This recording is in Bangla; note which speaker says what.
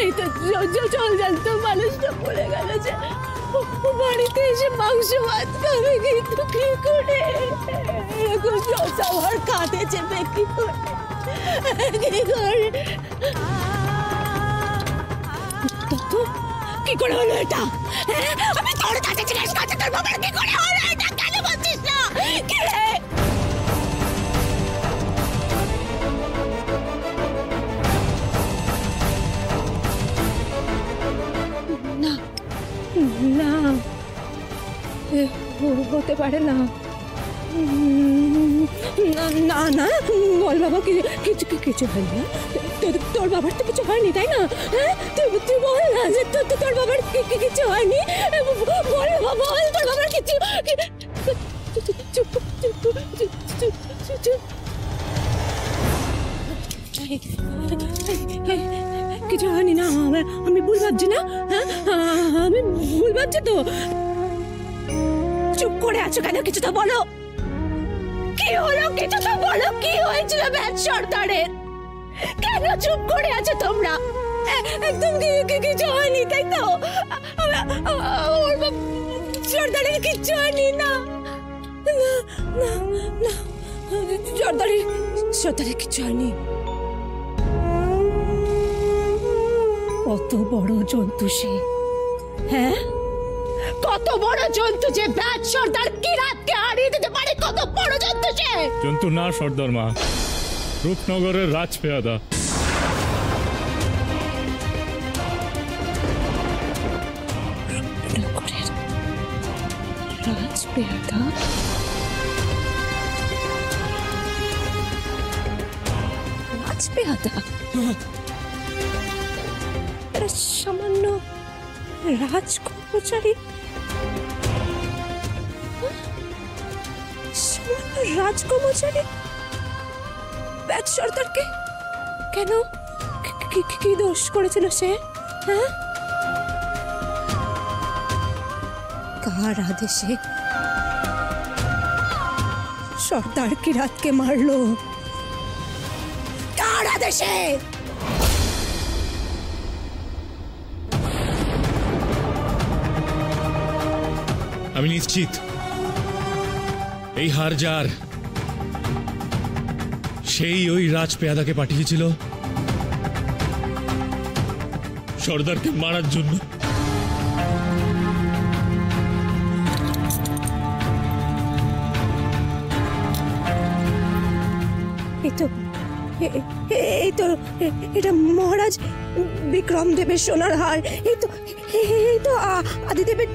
Speaker 1: এই তো জল জানতো মানুষটা বলে গেল যে বাড়িতে এসে মাংস ভাত খাবে, কিন্তু কি করে এরকম সবার কাঁধে চেপে কি করে কি করে হলো এটা? আমি তোর কাছে জিজ্ঞেস করছি তোর বাবার কি করে হলো এটা, কেন বলছিস না? কি রে? না না, হতে পারে না। না না বল বাবা, কিছু কিছু হয়নি না? তোর বাবার তো কিছু হয়নি তাই না? হ্যাঁ তুই বল না যে তোর বাবার কিছু হয়নি। বল বাবা, বল তোর বাবার কিছু। কিছু হয়নি না? আমি ভুল ভাবছি না? হ্যাঁ আমি ভুল ভাবছি তো? চুপ করে আছো কেন? কিছু তো বলো, কি হলো? কিছু তো বলো, কি হয়েছিল ব্যাস সর্দারের? কেন চুপ করে আছো তোমরা? একদম কিছু হয়নি তাই তো? সর্দারের কিচ্ছু হয়নি না? সর্দারের কিচ্ছু হয়নি। কত বড় জন্তু সে, হ্যাঁ কত বড় জন্তু যে ব্যাস সর্দার কিরাতকে হারিয়ে দিতে পারে। কত বড় জন্তু সে।
Speaker 2: জন্তু না সর্দার মা, রূপনগরের রাজপেয়াদা।
Speaker 1: রাজপেয়াদা? রাজপেয়াদা এরা সামান্য রাজকর্মচারী, রাজকর্মচারী ব্যাস সর্দারকে কেন, কি দোষ করেছিল সে? হ্যাঁ কার আদেশে সর্দার কিরাতকে মারলো? কার আদেশে?
Speaker 2: আমি নিশ্চিত এই হারজার সেই ওই রাজপেয়াদাকে পাঠিয়েছিল সর্দারকে মারার জন্য।
Speaker 1: এই তো এটা মহারাজ বিক্রম দেবের সোনার হার। এই তো আদিদেবের